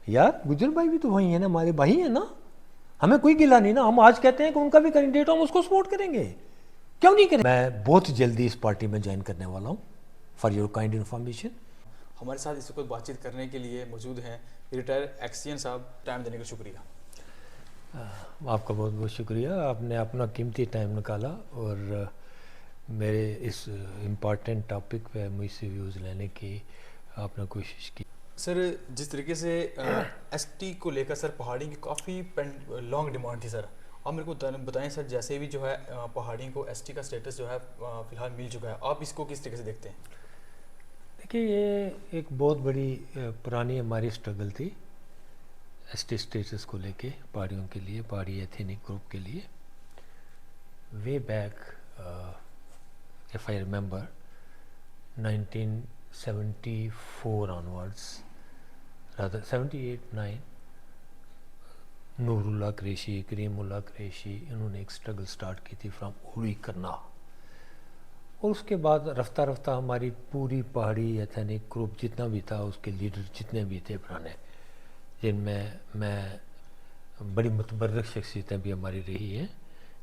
यार गुजर भाई भी तो वही है ना, हमारे भाई है ना, हमें कोई गिला नहीं ना। हम आज कहते हैं कि उनका भी कैंडिडेट, हम उसको सपोर्ट करेंगे, क्यों नहीं करें। मैं बहुत जल्दी इस पार्टी में ज्वाइन करने वाला हूँ, फॉर योर काइंड इन्फॉर्मेशन। हमारे साथ इस वक्त बातचीत करने के लिए मौजूद हैं रिटायर एक्सियन साहब। टाइम देने का शुक्रिया। आपका बहुत बहुत शुक्रिया, आपने अपना कीमती टाइम निकाला और मेरे इस इम्पॉर्टेंट टॉपिक पे मुझसे व्यूज़ लेने की आपने कोशिश की। सर, जिस तरीके से एसटी को लेकर सर पहाड़ी की काफ़ी लॉन्ग डिमांड थी सर, आप मेरे को बताएं सर, जैसे भी जो है पहाड़ी को एसटी का स्टेटस जो है फिलहाल मिल चुका है, आप इसको किस तरीके से देखते हैं? देखिए, ये एक बहुत बड़ी पुरानी हमारी स्ट्रगल थी एसटी स्टेटस को लेके, पहाड़ियों के लिए, पहाड़ी एथनिक ग्रुप के लिए। Way back if I remember 1974 onwards, rather 78-9, Noorullah Qureshi, Karimullah Qureshi, इन्होंने एक स्ट्रगल स्टार्ट की थी फ्रॉम उड़ी करना, और उसके बाद रफ्ता रफ्ता हमारी पूरी पहाड़ी एथनिक ग्रुप जितना भी था, उसके लीडर जितने भी थे पुराने, जिनमें मैं बड़ी मुतबर्रक शख्सियतें भी हमारी रही हैं,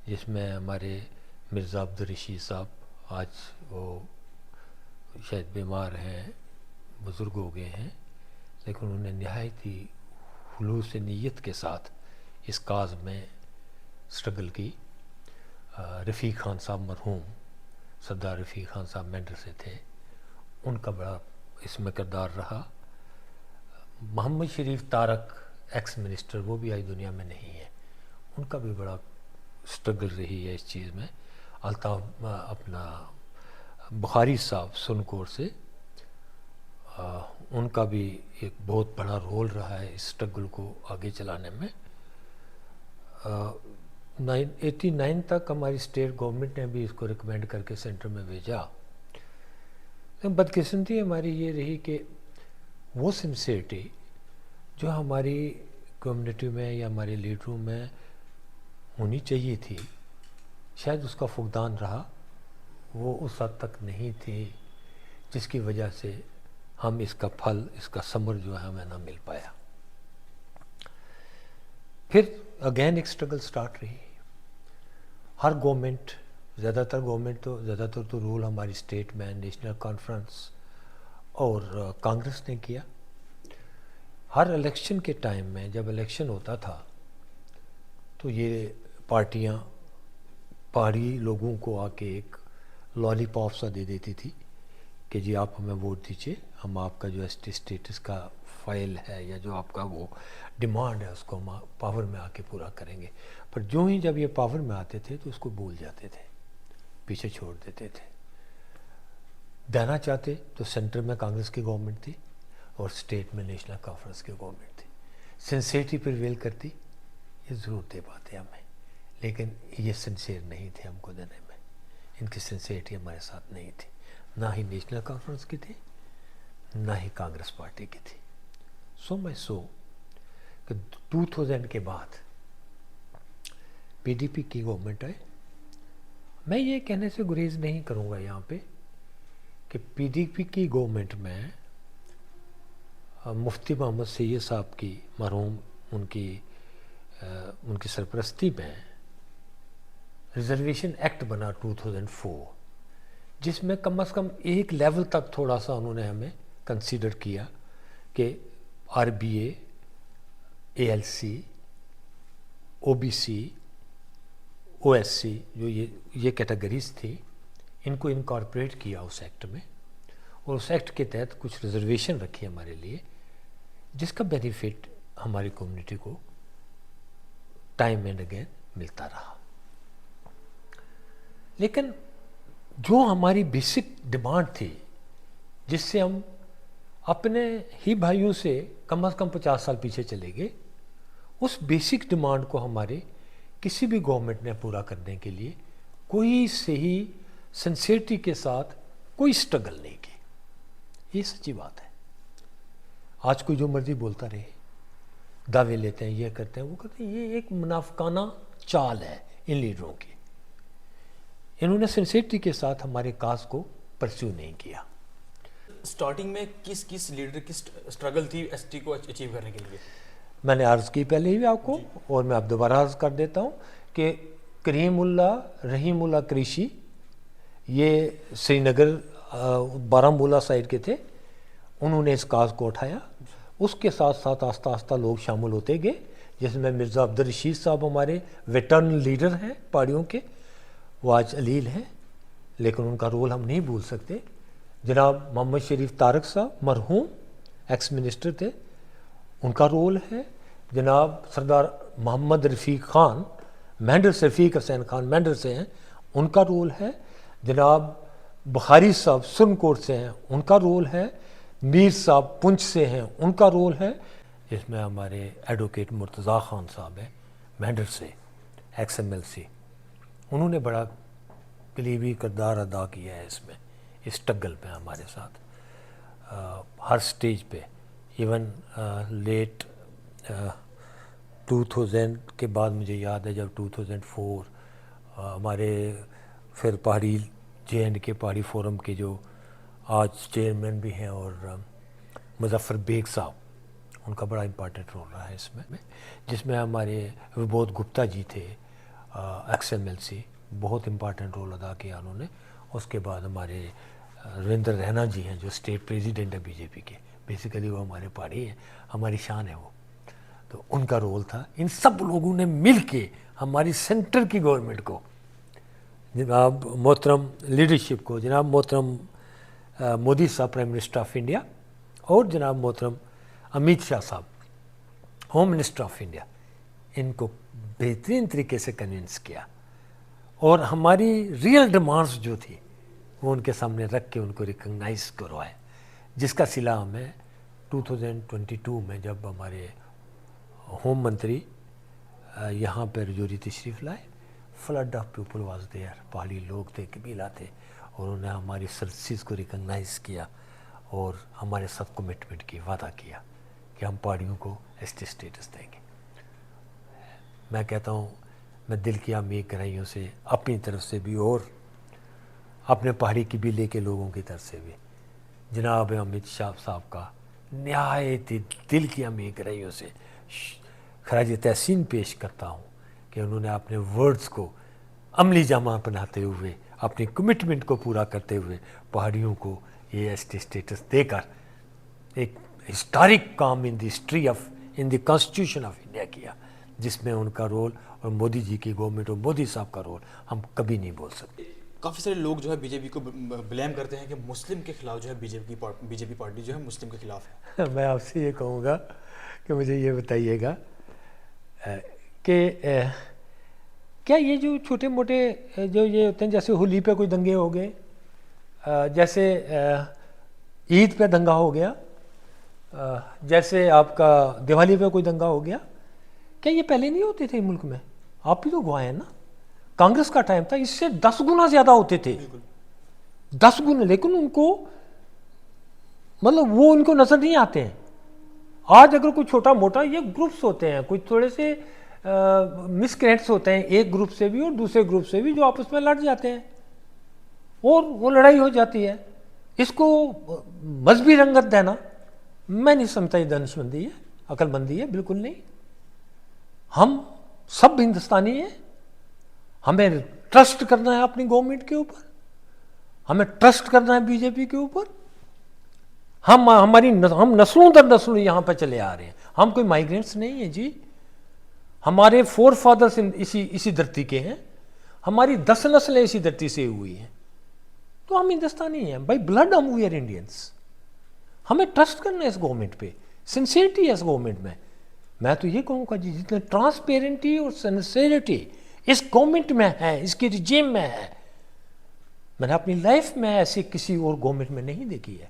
जिसमें हमारे मिर्ज़ा अब्दुल रशीद साहब, आज वो शायद बीमार हैं, बुज़ुर्ग हो गए हैं, लेकिन उन्होंने नहायत ही खुलूस नीयत के साथ इस काज में स्ट्रगल की। रफ़ीक खान साहब मरहूम, सरदार रफ़ीक खान साहब मेंढर से थे, उनका बड़ा इसमें किरदार रहा। मोहम्मद शरीफ तारक, एक्स मिनिस्टर, वो भी आज दुनिया में नहीं है, उनका भी बड़ा स्ट्रगल रही है इस चीज़ में। अल्ताफ़ अपना बुखारी साहब सुनकोर से, उनका भी एक बहुत बड़ा रोल रहा है इस स्ट्रगल को आगे चलाने में। 89 तक हमारी स्टेट गवर्नमेंट ने भी इसको रिकमेंड करके सेंटर में भेजा, लेकिन बदकिस्मती हमारी ये रही कि वो सिंसियरिटी जो हमारी कम्युनिटी में या हमारे लीडरों में होनी चाहिए थी, शायद उसका फुकदान रहा, वो उस हद तक नहीं थी, जिसकी वजह से हम इसका फल, इसका समर जो है हमें ना मिल पाया। फिर अगेन एक स्ट्रगल स्टार्ट रही। हर गवर्नमेंट, ज़्यादातर तो रूल हमारी स्टेट में नेशनल कॉन्फ्रेंस और कांग्रेस ने किया। हर इलेक्शन के टाइम में, जब इलेक्शन होता था, तो ये पार्टियां पहाड़ी लोगों को आके एक लॉलीपॉप सा दे देती थी कि जी आप हमें वोट दीजिए, हम आपका जो एसटी स्टेटस का फाइल है या जो आपका वो डिमांड है उसको हम पावर में आके पूरा करेंगे। पर जो ही जब ये पावर में आते थे तो उसको भूल जाते थे, पीछे छोड़ देते थे। देना चाहते तो सेंटर में कांग्रेस की गवर्नमेंट थी और स्टेट में नेशनल कॉन्फ्रेंस की गवर्नमेंट थी। सिंसियरिटी प्रिवेल करती, ये ज़रूर दे पाते हमें, लेकिन ये सिंसियर नहीं थे हमको देने में। इनकी सिंसियरिटी हमारे साथ नहीं थी, ना ही नेशनल कॉन्फ्रेंस की थी, ना ही कांग्रेस पार्टी की थी। सो मैं कि 2000 के बाद पीडीपी की गवर्नमेंट आई। मैं ये कहने से गुरेज नहीं करूँगा यहाँ पे कि पीडीपी की गवर्नमेंट में मुफ्ती मोहम्मद सैयद साहब की मरहूम उनकी सरपरस्ती में रिजर्वेशन एक्ट बना 2004, जिसमें कम से कम एक लेवल तक थोड़ा सा उन्होंने हमें कंसीडर किया कि आरबीए, एएलसी, ओबीसी, ओएससी, जो ये कैटेगरीज थी, इनको इनकॉर्पोरेट किया उस एक्ट में, और उस एक्ट के तहत कुछ रिजर्वेशन रखी हमारे लिए, जिसका बेनिफिट हमारी कम्युनिटी को टाइम एंड अगेन मिलता रहा। लेकिन जो हमारी बेसिक डिमांड थी, जिससे हम अपने ही भाइयों से कम 50 साल पीछे चले गए, उस बेसिक डिमांड को हमारे किसी भी गवर्नमेंट ने पूरा करने के लिए कोई सही सिंसियरिटी के साथ कोई स्ट्रगल नहीं की। ये सच्ची बात है। आज कोई जो मर्जी बोलता रहे, दावे लेते हैं, ये करते हैं, वो करते हैं, ये एक मुनाफिकाना चाल है इन लीडरों की। इन्होंने सिंसियरिटी के साथ हमारे काज को परस्यू नहीं किया। स्टार्टिंग में किस किस लीडर की स्ट्रगल थी एसटी को अचीव करने के लिए? मैंने अर्ज़ की पहले ही आपको, और मैं अब दोबारा अर्ज़ कर देता हूँ कि करीमुल्ला रहीमुल्ला कुरैशी ये श्रीनगर बारामूला साइड के थे, उन्होंने इस काज को उठाया। उसके साथ साथ आस्ता आस्ता लोग शामिल होते गए, जिसमें मिर्ज़ा अब्दुल रशीद साहब हमारे वेटर्न लीडर हैं पहाड़ियों के, वो आज अलील हैं, लेकिन उनका रोल हम नहीं भूल सकते। जनाब मोहम्मद शरीफ तारक साहब मरहूम एक्स मिनिस्टर थे, उनका रोल है। जनाब सरदार मोहम्मद रफ़ीक ख़ान मेंढर से, रफ़ीक हुसैन खान मेंढर से हैं, उनका रोल है। जनाब बुखारी साहब सुरनकोट से हैं, उनका रोल है। मीर साहब पुंछ से हैं, उनका रोल है। इसमें हमारे एडवोकेट मुर्तज़ा ख़ान साहब हैं मेंढर से, XMLC, उन्होंने बड़ा करीबी किरदार अदा किया है इसमें, इस स्ट्रगल में हमारे साथ हर स्टेज पे। इवन लेट 2000 के बाद मुझे याद है जब 2004 हमारे फिर पहाड़ी JNK पहाड़ी फोरम के जो आज चेयरमैन भी हैं और मुजफ्फर बेग साहब, उनका बड़ा इम्पॉर्टेंट रोल रहा है इसमें, जिसमें हमारे विबोध गुप्ता जी थे XMLC, बहुत इम्पॉर्टेंट रोल अदा किया उन्होंने। उसके बाद हमारे रविंद्र रैना जी हैं जो स्टेट प्रेसिडेंट है बीजेपी के, बेसिकली वो हमारे पहाड़ी हैं, हमारी शान है वो, तो उनका रोल था। इन सब लोगों ने मिल के हमारी सेंटर की गवर्नमेंट को, जनाब मोहतरम लीडरशिप को, जनाब मोहतरम मोदी साहब प्राइम मिनिस्टर ऑफ इंडिया, और जनाब मोहतरम अमित शाह साहब होम मिनिस्टर ऑफ इंडिया, इनको बेहतरीन तरीके से कन्विंस किया और हमारी रियल डिमांड्स जो थी वो उनके सामने रख के उनको रिकग्नाइज करवाए, जिसका सिला हमें 2022 में जब हमारे होम मंत्री यहाँ पर रजौरी तशरीफ़ लाए, flood of people was there, पहाड़ी लोग थे, कबीला थे, और उन्होंने हमारी सर्विसेज को रिकग्नाइज किया और हमारे साथ कमिटमेंट की, वादा किया कि हम पहाड़ियों को एसटी स्टेटस देंगे। मैं कहता हूँ, मैं दिल की आमीर गहराइयों से अपनी तरफ से भी और अपने पहाड़ी कबीले के लोगों की तरफ से भी जनाब अमित शाह साहब का नहायत दिल की आमीर गहराइयों से खराज तहसीन पेश करता हूँ कि उन्होंने अपने वर्ड्स को अमली जामा बनाते हुए, अपनी कमिटमेंट को पूरा करते हुए पहाड़ियों को ये एसटी स्टेटस देकर एक हिस्टोरिक काम in the history of, in the constitution of India किया, जिसमें उनका रोल और मोदी जी की गवर्नमेंट और मोदी साहब का रोल हम कभी नहीं बोल सकते। काफ़ी सारे लोग जो है बीजेपी को ब्लेम करते हैं कि मुस्लिम के खिलाफ जो है बीजेपी पार्टी जो है मुस्लिम के खिलाफ है। मैं आपसे ये कहूँगा कि मुझे ये बताइएगा कि क्या ये जो छोटे मोटे जो ये होते हैं, जैसे होली पे कोई दंगे हो गए, जैसे ईद पे दंगा हो गया, जैसे आपका दिवाली पे कोई दंगा हो गया, क्या ये पहले नहीं होते थे मुल्क में? आप भी तो गवाह हैं ना, कांग्रेस का टाइम था, इससे 10 गुना ज़्यादा होते थे, 10 गुना, लेकिन उनको मतलब वो उनको नज़र नहीं आते हैं। आज अगर कोई छोटा मोटा, ये ग्रुप्स होते हैं, कोई थोड़े से मिसकरेक्ट्स होते हैं एक ग्रुप से भी और दूसरे ग्रुप से भी, जो आपस में लड़ जाते हैं और वो लड़ाई हो जाती है। इसको मजहबी रंगत देना मैं नहीं समझता ये दानिशमंदी है, अक्लमंदी है, बिल्कुल नहीं। हम सब हिंदुस्तानी हैं, हमें ट्रस्ट करना है अपनी गवर्नमेंट के ऊपर, हमें ट्रस्ट करना है बीजेपी के ऊपर। हम नस्लों दर नस्लों यहाँ पर चले आ रहे हैं, हम कोई माइग्रेंट्स नहीं है जी। हमारे फोर फादर्स इसी धरती के हैं, हमारी 10 नस्लें इसी धरती से हुई हैं, तो हम हिंदुस्तानी हैं बाई ब्लड, हम वी आर इंडियंस। हमें ट्रस्ट करना है इस गवर्नमेंट पे, सिंसियरिटी है इस गवर्नमेंट में। मैं तो ये कहूँगा जी, जितने ट्रांसपेरेंटी और सिंसियरिटी इस गवर्नमेंट में है, इसके रिजीम में है, मैंने अपनी लाइफ में ऐसी किसी और गवर्नमेंट में नहीं देखी है।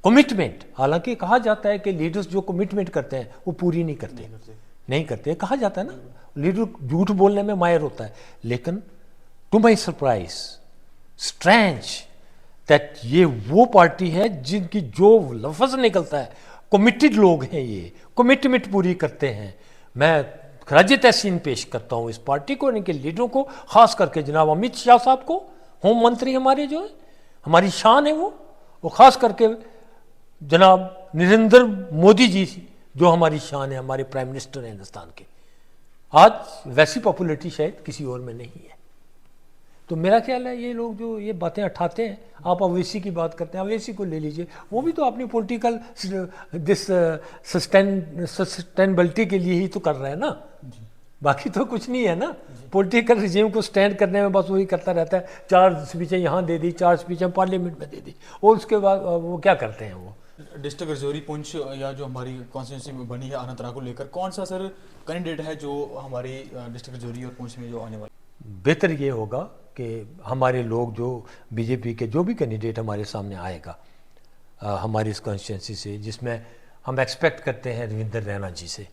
कमिटमेंट, हालांकि कहा जाता है कि लीडर्स जो कमिटमेंट करते हैं वो पूरी नहीं करते, कहा जाता है ना, लीडर झूठ बोलने में माहिर होता है, लेकिन to my surprise, strange that ये वो पार्टी है जिनकी जो लफ्ज़ निकलता है, कमिटेड लोग हैं, ये कमिटमेंट पूरी करते हैं। मैं खराज तहसीन पेश करता हूँ इस पार्टी को, इनके लीडरों को, खास करके जनाब अमित शाह साहब को, होम मंत्री हमारे जो है, हमारी शान है वो, वो ख़ास करके जनाब नरेंद्र मोदी जी जो हमारी शान है, हमारे प्राइम मिनिस्टर हैं हिंदुस्तान के, आज वैसी पॉपुलरिटी शायद किसी और में नहीं है। तो मेरा ख्याल है ये लोग जो ये बातें उठाते हैं, आप अवैसी की बात करते हैं, अवैसी को ले लीजिए, वो भी तो अपनी पॉलिटिकल दिस सस्टेनेबिलिटी के लिए ही तो कर रहे हैं ना, बाकी तो कुछ नहीं है ना। पॉलिटिकल रिजीम को स्टैंड करने में बस वही करता रहता है, 4 स्पीचें यहाँ दे दी, 4 स्पीचें पार्लियामेंट में दे दी, और उसके बाद वो क्या करते हैं। वो डिस्ट्रिक्ट रजौरी पुंछ या जो हमारी कॉन्स्टिट्यूंसी में बनी है अनंतनाग को लेकर कौन सा सर कैंडिडेट है जो हमारी डिस्ट्रिक्ट रजौरी और पुंछ में जो आने वाला? बेहतर ये होगा कि हमारे लोग जो बीजेपी के जो भी कैंडिडेट हमारे सामने आएगा हमारी इस कॉन्स्टिट्यूंसी से, जिसमें हम एक्सपेक्ट करते हैं रविंद्र रैना जी से,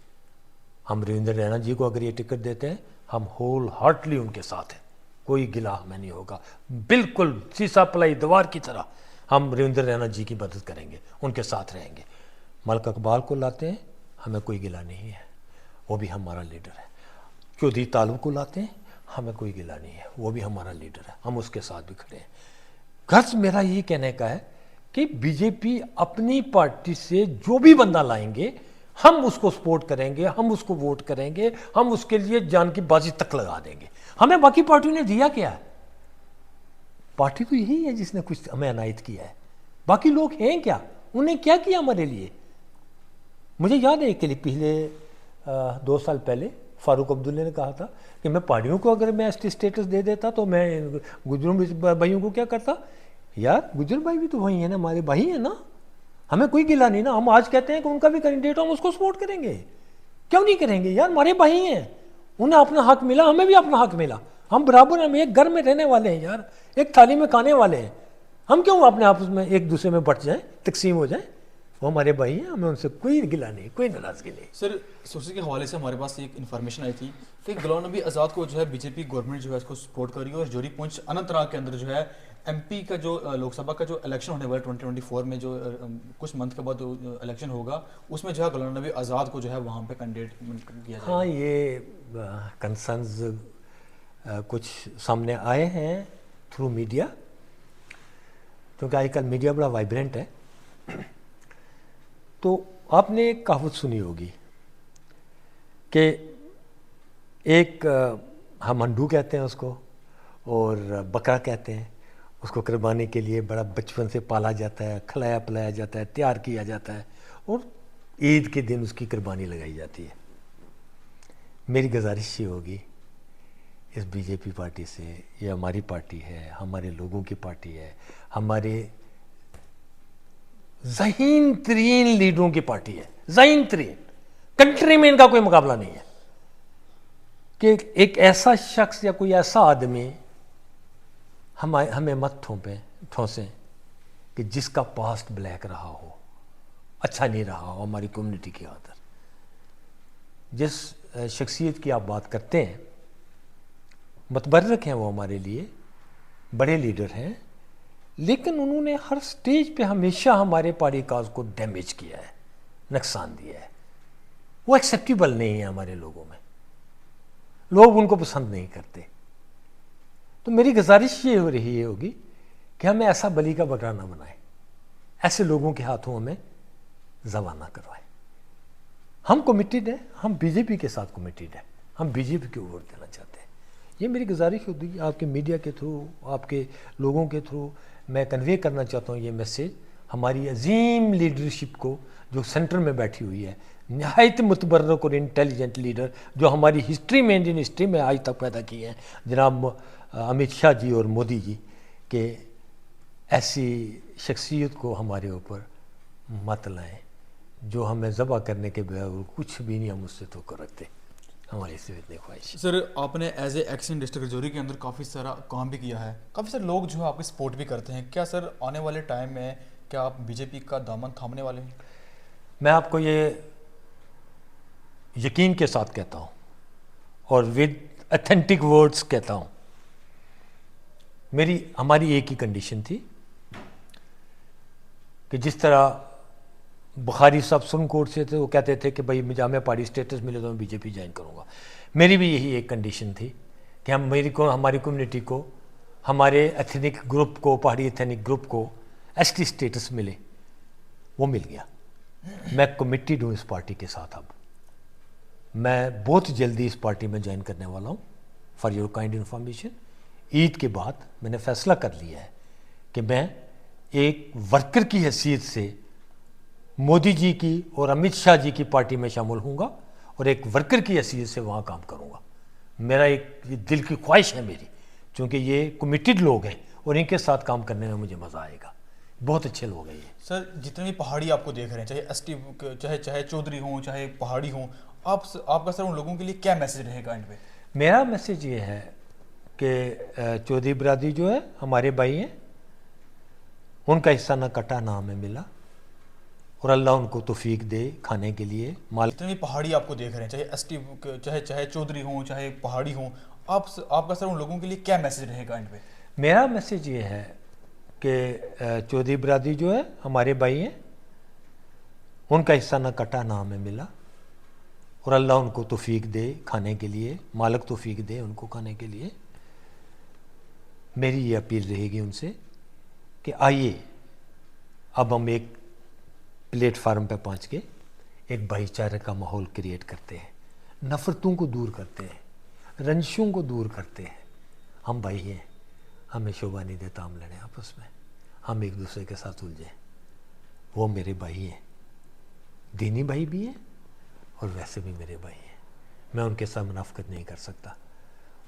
हम रविंद्र रैना जी को अगर ये टिकट देते हैं, हम होल हार्टली उनके साथ हैं, कोई गिला हमें नहीं होगा, बिल्कुल सीसा पलाई दीवार की तरह हम रविंद्र रैना जी की मदद करेंगे, उनके साथ रहेंगे। मलिक इकबाल को लाते हैं, हमें कोई गिला नहीं है, वो भी हमारा लीडर है। चौधरी तालुब को लाते हैं, हमें कोई गिला नहीं है, वो भी हमारा लीडर है, हम उसके साथ भी खड़े हैं। गर्ज मेरा ये कहने का है कि बीजेपी अपनी पार्टी से जो भी बंदा लाएंगे हम उसको सपोर्ट करेंगे, हम उसको वोट करेंगे, हम उसके लिए जान की बाजी तक लगा देंगे। हमें बाकी पार्टियों ने दिया क्या है? पार्टी तो यही है जिसने कुछ हमें अनायत किया है, बाकी लोग हैं क्या, उन्हें क्या किया हमारे लिए? मुझे याद है कि पिछले 2 साल पहले फारूक अब्दुल्ला ने कहा था कि मैं पहाड़ियों को अगर मैं एसटी स्टेटस दे देता तो मैं गुजरों भाइयों को क्या करता। यार गुजर भाई भी तो वही है ना, हमारे भाई है ना, हमें कोई गिला नहीं ना। हम आज कहते हैं कि उनका भी कैंडिडेट हम उसको सपोर्ट करेंगे, क्यों नहीं करेंगे यार, हमारे भाई हैं, उन्हें अपना हक मिला, हमें भी अपना हक मिला, हम बराबर, हम एक घर में रहने वाले हैं यार, एक थाली में खाने वाले हैं, हम क्यों अपने आपस में एक दूसरे में बट जाएं, तकसीम हो जाए। वो हमारे भाई हैं, हमें उनसे कोई गिला नहीं, कोई नाराजगी नहीं। सर सोशल के हवाले से हमारे पास एक इन्फॉर्मेशन आई थी कि गुलाम नबी आज़ाद को जो है बीजेपी गवर्नमेंट जो है इसको सपोर्ट कर रही है, और रजौरी पुंछ अनंतनाग के अंदर जो है एमपी का जो लोकसभा का जो इलेक्शन होने वाला 2024 में जो कुछ मंथ के बाद इलेक्शन होगा, उसमें जो है गुलाम नबी आज़ाद को जो है वहाँ पे कैंडिडेट किया जाएगा। हाँ, ये कंसर्न्स कुछ सामने आए हैं थ्रू मीडिया, क्योंकि आजकल मीडिया बड़ा वाइब्रेंट है। तो आपने एक कहावत सुनी होगी कि एक हम हंडू कहते हैं उसको, और बकरा कहते हैं उसको, कुर्बानी के लिए बड़ा बचपन से पाला जाता है, खिलाया पिलाया जाता है, तैयार किया जाता है, और ईद के दिन उसकी कुर्बानी लगाई जाती है। मेरी गुजारिश ये होगी इस बीजेपी पार्टी से, ये हमारी पार्टी है, हमारे लोगों की पार्टी है, हमारे ज़हीन तरीन लीडरों की पार्टी है, ज़हीन तरीन, कंट्री में इनका कोई मुकाबला नहीं है, कि एक ऐसा शख्स या कोई ऐसा आदमी हमें मत ठोंसें कि जिसका पास्ट ब्लैक रहा हो, अच्छा नहीं रहा हो हमारी कम्युनिटी की खातिर। जिस शख्सियत की आप बात करते हैं, मतबर्रक हैं वो हमारे लिए, बड़े लीडर हैं, लेकिन उन्होंने हर स्टेज पे हमेशा हमारे पार्टी काज को डैमेज किया है, नुकसान दिया है। वो एक्सेप्टेबल नहीं है हमारे लोगों में, लोग उनको पसंद नहीं करते। तो मेरी गुजारिश ये हो रही होगी कि हमें ऐसा बलि का बकरा ना बनाए, ऐसे लोगों के हाथों हमें ज़बा ना करवाए। हम कमिटेड हैं, हम बीजेपी के साथ कमिटेड हैं, हम बीजेपी को वोट देना चाहते हैं। ये मेरी गुजारिश होती है आपके मीडिया के थ्रू, आपके लोगों के थ्रू मैं कन्वे करना चाहता हूँ ये मैसेज हमारी अजीम लीडरशिप को, जो सेंटर में बैठी हुई है, नहायत मुतबर्रक और इंटेलिजेंट लीडर जो हमारी हिस्ट्री में, इंडियन हिस्ट्री में आज तक पैदा किए हैं, जनाब अमित शाह जी और मोदी जी, के ऐसी शख्सियत को हमारे ऊपर मत लाएं जो हमें ज़बा करने के बगैर कुछ भी नहीं हम उससे तो कर रखते। हमारी इससे इतनी ख्वाहिश। सर आपने as a action district Rajouri के अंदर काफ़ी सारा काम भी किया है, काफ़ी सारे लोग जो है आपकी सपोर्ट भी करते हैं, क्या सर आने वाले टाइम में क्या आप बीजेपी का दामन थामने वाले हैं? मैं आपको ये यकीन के साथ कहता हूँ और विद ऑथेंटिक वर्ड्स कहता हूँ, हमारी एक ही कंडीशन थी कि जिस तरह बुखारी साहब सुप्रीम कोर्ट से थे, वो कहते थे कि भाई मुझे हमें पार्टी स्टेटस मिले तो मैं बीजेपी ज्वाइन करूँगा। मेरी भी यही एक कंडीशन थी कि हमारी कम्युनिटी को, हमारे एथनिक ग्रुप को, पहाड़ी एथनिक ग्रुप को एसटी स्टेटस मिले, वो मिल गया। मैं कमिटेड हूँ इस पार्टी के साथ। अब मैं बहुत जल्दी इस पार्टी में ज्वाइन करने वाला हूँ। For your kind information, Eid के बाद मैंने फैसला कर लिया है कि मैं एक वर्कर की हैसियत से मोदी जी की और अमित शाह जी की पार्टी में शामिल होऊंगा और एक वर्कर की हैसियत से वहाँ काम करूँगा। मेरा एक ये दिल की ख्वाहिश है मेरी, क्योंकि ये कमिटेड लोग हैं और इनके साथ काम करने में मुझे मज़ा आएगा। बहुत अच्छे लोग हैं ये। सर, जितने भी पहाड़ी आपको देख रहे हैं, चाहे एसटी, चाहे चौधरी हों, चाहे पहाड़ी हों, आपका सर उन लोगों के लिए क्या मैसेज रहेगा एंड पे? मेरा मैसेज ये है कि चौधरी बरादरी जो है हमारे भाई हैं, उनका हिस्सा ना कटा ना हमें मिला, और अल्लाह उनको तौफीक दे खाने के लिए माल। जितने भी पहाड़ी आपको देख रहे हैं, चाहे एसटी, चाहे चौधरी हों, चाहे पहाड़ी हों, आपका सर उन लोगों के लिए क्या मैसेज रहेगा एंड पे? मेरा मैसेज ये है कि चौधरी बरादरी जो है हमारे भाई हैं, उनका हिस्सा ना कटा ना हमें मिला, और अल्लाह उनको तौफीक दे खाने के लिए, मालिक तौफीक दे उनको खाने के लिए। मेरी ये अपील रहेगी उनसे कि आइए अब हम एक प्लेटफार्म पे पहुंच के एक भाईचारे का माहौल क्रिएट करते हैं, नफ़रतों को दूर करते हैं, रंजिशों को दूर करते हैं। हम भाई हैं, हमें शोभा नहीं देता हम लड़ें आपस में, हम एक दूसरे के साथ उलझें। वो मेरे भाई हैं, दीनी भाई भी हैं और वैसे भी मेरे भाई हैं। मैं उनके साथ मुनाफिकत नहीं कर सकता।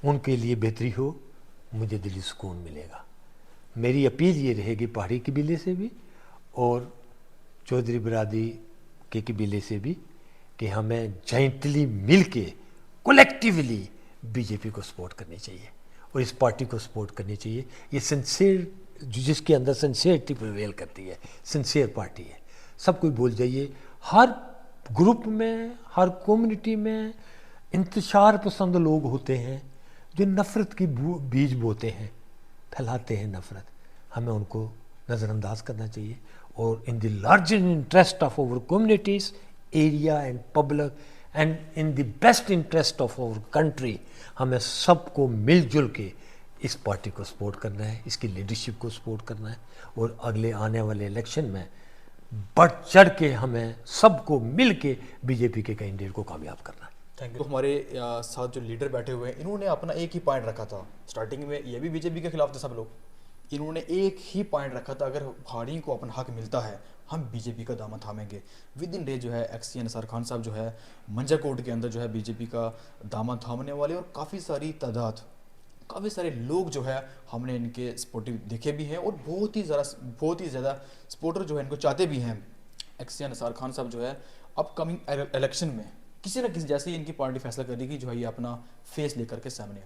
उनके लिए बेहतरी हो, मुझे दिली सुकून मिलेगा। मेरी अपील ये रहेगी पहाड़ी कबीले से भी और चौधरी बरादरी के कबीले से भी कि हमें जॉइंटली मिल के कलेक्टिवली बीजेपी को सपोर्ट करनी चाहिए और इस पार्टी को सपोर्ट करनी चाहिए। ये सिंसियर, जिसके अंदर सिंसियरिटी प्रिवेल करती है, सिंसियर पार्टी है। सब कोई भूल जाइए, हर ग्रुप में, हर कम्युनिटी में इंतशार पसंद लोग होते हैं जो नफ़रत की बीज बोते हैं, फैलाते हैं नफ़रत। हमें उनको नज़रअंदाज करना चाहिए और in the larger interest of our communities, area and public and in the best interest of our country, हमें सबको मिलजुल के इस पार्टी को सपोर्ट करना है, इसकी लीडरशिप को सपोर्ट करना है और अगले आने वाले इलेक्शन में बढ़ चढ़ के हमें सबको मिल के बीजेपी के कैंडिडेट को कामयाब करना है। Thank you. तो हमारे साथ जो लीडर बैठे हुए हैं, इन्होंने अपना एक ही पॉइंट रखा था। स्टार्टिंग में ये भी बीजेपी के खिलाफ थे सब लोग, इन्होंने एक ही पॉइंट रखा था, अगर पहाड़ी को अपना हक मिलता है हम बीजेपी का दामन थामेंगे। विद इन डे जो है एक्स निसार खान साहब जो है मंजाकोट के अंदर जो है बीजेपी का दामन थामने वाले, और काफ़ी सारी तादाद, काफ़ी सारे लोग जो है हमने इनके सपोर्टिव देखे भी हैं और बहुत ही ज़्यादा सपोर्टर जो है इनको चाहते भी हैं। एक्स निसार खान साहब जो है अपकमिंग इलेक्शन में किसी न किसी, जैसे ही इनकी पार्टी फैसला करेगी, जो है ये अपना फेस लेकर के सामने आए।